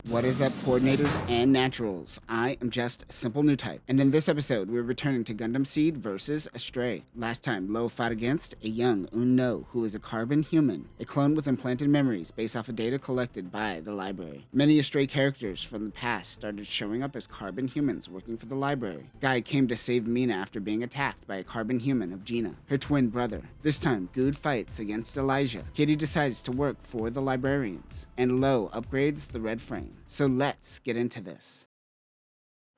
What is up, coordinators and naturals? I am just a simple new type, and in this episode, we're returning to Gundam Seed versus Astray. Last time, Lo fought against a young Unno, who is a carbon human, a clone with implanted memories based off of data collected by the library. Many Astray characters from the past started showing up as carbon humans working for the library. Guy came to save Mina after being attacked by a carbon human of Gina, her twin brother. This time, Good fights against Elijah. Kitty decides to work for the librarians, and Lo upgrades the red frame. So let's get into this.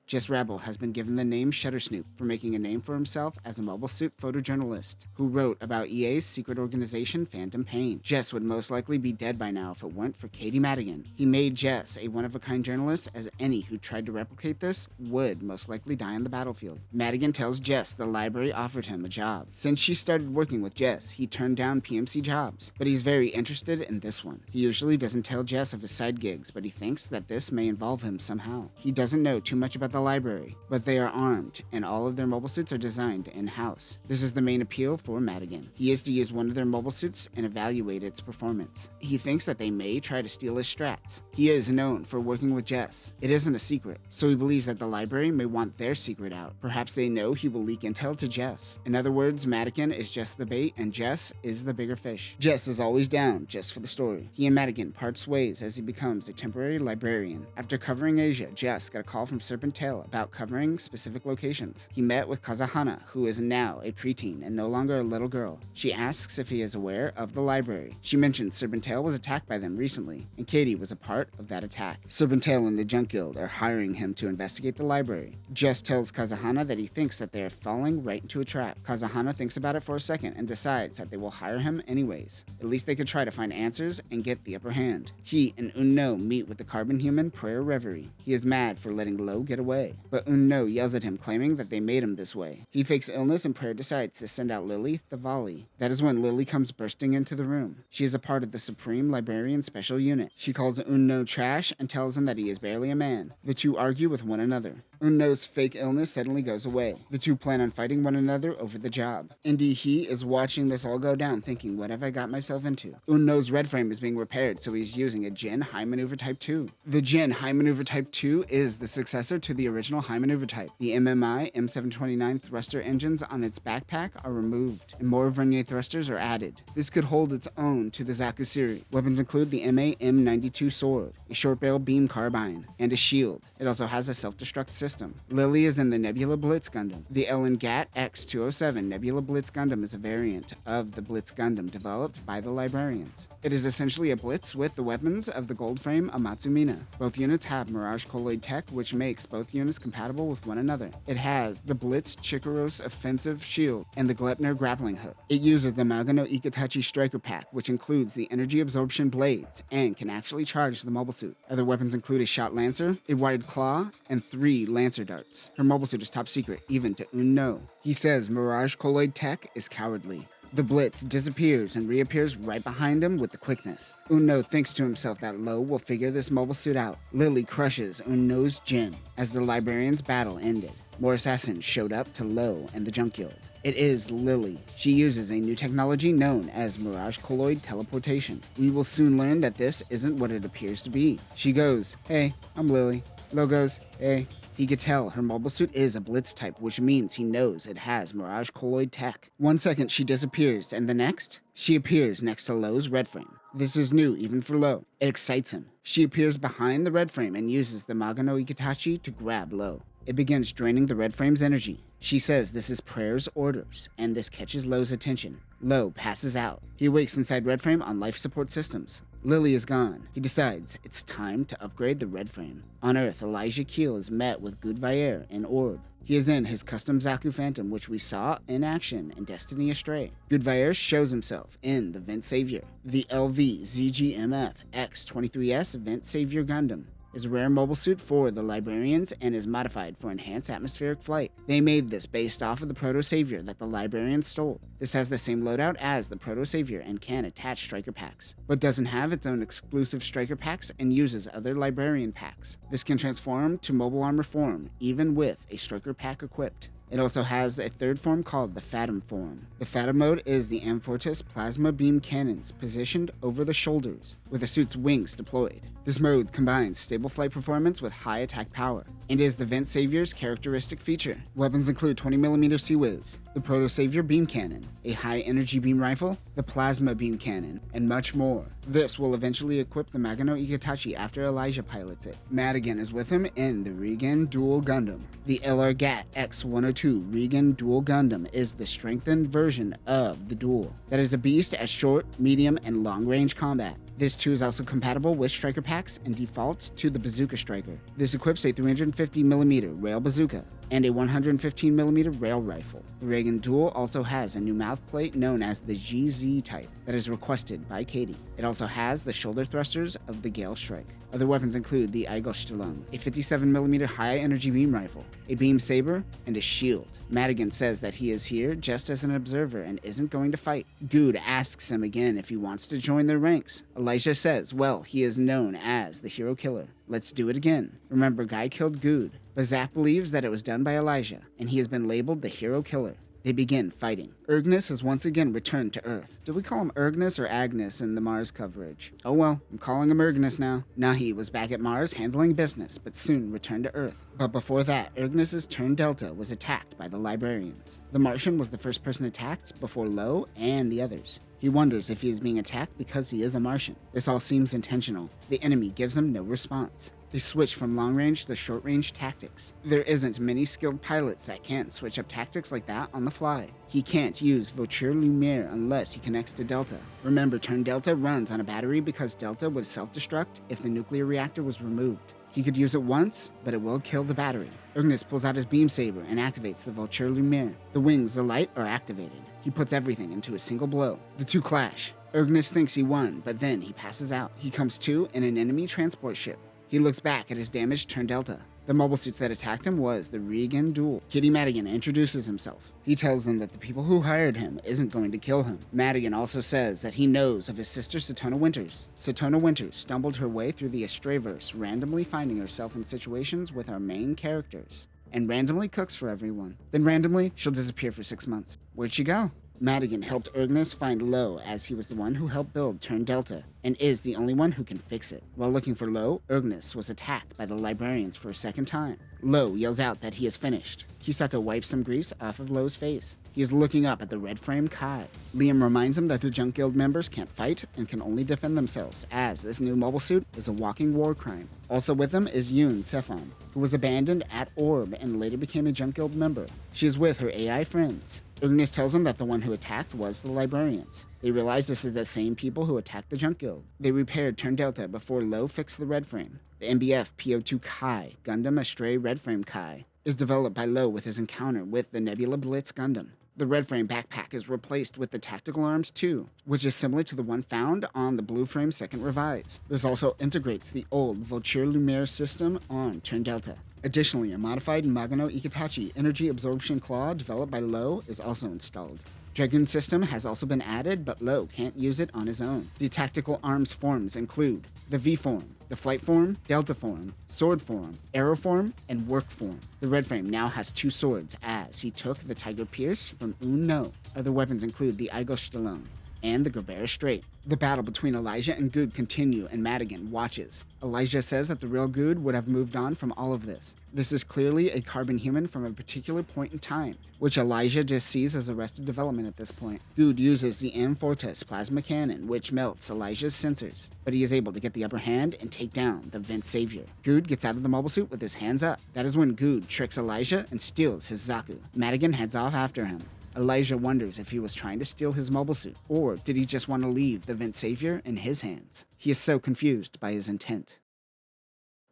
Jess Rabel has been given the name Shutter Snoop for making a name for himself as a mobile suit photojournalist who wrote about EA's secret organization Phantom Pain. Jess would most likely be dead by now if it weren't for Katie Madigan. He made Jess a one-of-a-kind journalist, as any who tried to replicate this would most likely die on the battlefield. Madigan tells Jess the library offered him a job. Since she started working with Jess, he turned down PMC jobs, but he's very interested in this one. He usually doesn't tell Jess of his side gigs, but he thinks that this may involve him somehow. He doesn't know too much about the library, but they are armed, and all of their mobile suits are designed in-house. This is the main appeal for Madigan. He is to use one of their mobile suits and evaluate its performance. He thinks that they may try to steal his strats. He is known for working with Jess. It isn't a secret, so he believes that the library may want their secret out. Perhaps they know he will leak intel to Jess. In other words, Madigan is just the bait, and Jess is the bigger fish. Jess is always down just for the story. He and Madigan parts ways as he becomes a temporary librarian. After covering Asia, Jess got a call from Serpentale about covering specific locations. He met with Kazahana, who is now a preteen and no longer a little girl. She asks if he is aware of the library. She mentions Serpentale was attacked by them recently, and Katie was a part of that attack. Serpentale and the Junk Guild are hiring him to investigate the library. Jess tells Kazahana that he thinks that they are falling right into a trap. Kazahana thinks about it for a second and decides that they will hire him anyways. At least they could try to find answers and get the upper hand. He and Unno meet with the carbon human Prayer Reverie. He is mad for letting Lo get away, but Unno yells at him, claiming that they made him this way. He fakes illness, and Prayer decides to send out Lily Thavali. That is when Lily comes bursting into the room. She is a part of the Supreme Librarian Special Unit. She calls Unno trash and tells him that he is barely a man. The two argue with one another. Unno's fake illness suddenly goes away. The two plan on fighting one another over the job. Indeed, he is watching this all go down, thinking, what have I got myself into? Unno's red frame is being repaired, so he's using a Jin High Maneuver Type 2. The Jin High Maneuver Type 2 is the successor to the original High Maneuver Type. The MMI M729 thruster engines on its backpack are removed, and more Vernier thrusters are added. This could hold its own to the Zaku series. Weapons include the MA M92 sword, a short barrel beam carbine, and a shield. It also has a self-destruct system. Lily is in the Nebula Blitz Gundam. The Ellen Gat X207 Nebula Blitz Gundam is a variant of the Blitz Gundam developed by the librarians. It is essentially a Blitz with the weapons of the gold frame Amatsumina. Both units have Mirage Colloid tech, which makes both units compatible with one another. It has the Blitz Chikaros offensive shield and the Glepner grappling hook. It uses the Magano Ikitachi striker pack, which includes the energy absorption blades and can actually charge the mobile suit. Other weapons include a shot lancer, a wide claw, and 3 lancer darts. Her mobile suit is top secret, even to Unno. He says Mirage Colloid tech is cowardly. The Blitz disappears and reappears right behind him with the quickness. Unno thinks to himself that Lo will figure this mobile suit out. Lily crushes Unno's Jin. As the librarians' battle ended, more assassins showed up to Lo and the Junk Guild. It is Lily. She uses a new technology known as Mirage Colloid teleportation. We will soon learn that this isn't what it appears to be. She goes, "Hey, I'm Lily." Lo goes, "Hey." He could tell her mobile suit is a Blitz type, which means he knows it has Mirage Colloid tech. One second she disappears, and the next, she appears next to Lo's red frame. This is new even for Lo. It excites him. She appears behind the red frame and uses the Magano Ikitachi to grab Lo. It begins draining the red frame's energy. She says this is Prayer's orders, and this catches Lo's attention. Lo passes out. He awakes inside red frame on life support systems. Lily is gone. He decides it's time to upgrade the red frame. On Earth, Elijah Keel is met with Gudvair in Orb. He is in his custom Zaku Phantom, which we saw in action in Destiny Astray. Gudvair shows himself in the Vent Saviour. The LV-ZGMF-X23S Vent Saviour Gundam is a rare mobile suit for the librarians and is modified for enhanced atmospheric flight. They made this based off of the Proto-Savior that the librarians stole. This has the same loadout as the Proto-Savior and can attach striker packs, but doesn't have its own exclusive striker packs and uses other librarian packs. This can transform to mobile armor form, even with a striker pack equipped. It also has a third form called the Phantom form. The Phantom mode is the Amfortis plasma beam cannons positioned over the shoulders, with the suit's wings deployed. This mode combines stable flight performance with high attack power, and is the Vent Saviour's characteristic feature. Weapons include 20mm Sea-Whiz, the Proto-Saviour beam cannon, a high-energy beam rifle, the plasma beam cannon, and much more. This will eventually equip the Magano Ikitachi after Elijah pilots it. Madigan is with him in the Regan Dual Gundam. The LR-GAT X102 Regan Dual Gundam is the strengthened version of the Dual that is a beast at short, medium, and long-range combat. This too is also compatible with striker packs and defaults to the Bazooka Striker. This equips a 350mm rail bazooka and a 115mm rail rifle. The Regan Dual also has a new mouthplate known as the GZ type that is requested by Katie. It also has the shoulder thrusters of the Gale Strike. Other weapons include the Eigelstellung, a 57mm high-energy beam rifle, a beam saber, and a shield. Madigan says that he is here just as an observer and isn't going to fight. Good asks him again if he wants to join their ranks. Elijah says, well, he is known as the Hero Killer. Let's do it again. Remember, Guy killed Good, but Zap believes that it was done by Elijah, and he has been labeled the Hero Killer. They begin fighting. Ergnus has once again returned to Earth. Did we call him Ergnus or Agnes in the Mars coverage? Oh well, I'm calling him Ergnus now. Nahi was back at Mars handling business, but soon returned to Earth. But before that, Ergnus's turn Delta was attacked by the Librarians. The Martian was the first person attacked before Lo and the others. He wonders if he is being attacked because he is a Martian. This all seems intentional. The enemy gives him no response. They switch from long-range to short-range tactics. There isn't many skilled pilots that can't switch up tactics like that on the fly. He can't use Voiture Lumiere unless he connects to Delta. Remember, turn Delta runs on a battery because Delta would self-destruct if the nuclear reactor was removed. He could use it once, but it will kill the battery. Ergnus pulls out his beam saber and activates the Voiture Lumiere. The wings of light are activated. He puts everything into a single blow. The two clash. Ergnus thinks he won, but then he passes out. He comes to in an enemy transport ship. He looks back at his damaged turn Delta. The mobile suits that attacked him was the Regan Dual. Kitty Madigan introduces himself. He tells them that the people who hired him isn't going to kill him. Madigan also says that he knows of his sister Satona Winters. Satona Winters stumbled her way through the Astrayverse, randomly finding herself in situations with our main characters, and randomly cooks for everyone. Then randomly, she'll disappear for 6 months. Where'd she go? Madigan helped Ergnus find Lo, as he was the one who helped build Turn Delta, and is the only one who can fix it. While looking for Lo, Ergnus was attacked by the Librarians for a second time. Lo yells out that he is finished. Kisato wipes some grease off of Lo's face. He is looking up at the red frame Kai. Liam reminds him that the Junk Guild members can't fight and can only defend themselves, as this new mobile suit is a walking war crime. Also with him is Yoon Sephon, who was abandoned at Orb and later became a Junk Guild member. She is with her AI friends. Ergnus tells him that the one who attacked was the Librarians. They realize this is the same people who attacked the Junk Guild. They repaired Turn Delta before Lo fixed the red frame. The MBF PO2 Kai, Gundam Astray Red Frame Kai, is developed by Lo with his encounter with the Nebula Blitz Gundam. The red frame backpack is replaced with the Tactical Arms 2, which is similar to the one found on the Blue Frame Second Revise. This also integrates the old Voiture Lumiere system on Turn Delta. Additionally, a modified Magano Ikitachi energy absorption claw developed by Lo is also installed. Dragoon system has also been added, but Lo can't use it on his own. The tactical arms forms include the V form, the flight form, Delta form, sword form, arrow form, and work form. The red frame now has 2 swords, as he took the Tiger Pierce from Uno. Other weapons include the Eigelstellung and the Gerbera Strait. The battle between Elijah and Good continue, and Madigan watches. Elijah says that the real Good would have moved on from all of this. This is clearly a carbon human from a particular point in time, which Elijah just sees as arrested development at this point. Good uses the Amfortis plasma cannon, which melts Elijah's sensors, but he is able to get the upper hand and take down the Vent Saviour. Good gets out of the mobile suit with his hands up. That is when Good tricks Elijah and steals his Zaku. Madigan heads off after him. Elijah wonders if he was trying to steal his mobile suit, or did he just want to leave the Vent Saviour in his hands? He is so confused by his intent.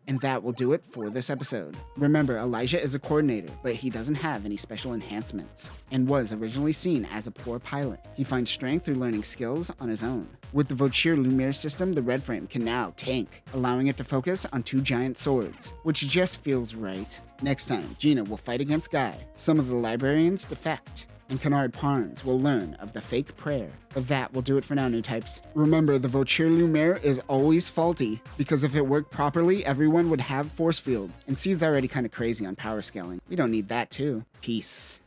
And that will do it for this episode. Remember, Elijah is a coordinator, but he doesn't have any special enhancements, and was originally seen as a poor pilot. He finds strength through learning skills on his own. With the Voiture Lumiere system, the red frame can now tank, allowing it to focus on 2 giant swords, which just feels right. Next time, Gina will fight against Guy. Some of the Librarians defect. and Kennard Parnes will learn of the fake prayer. But that will do it for now, new types. Remember, the Voiture Lumiere is always faulty, because if it worked properly, everyone would have force field. And Seed's already kind of crazy on power scaling. We don't need that too. Peace.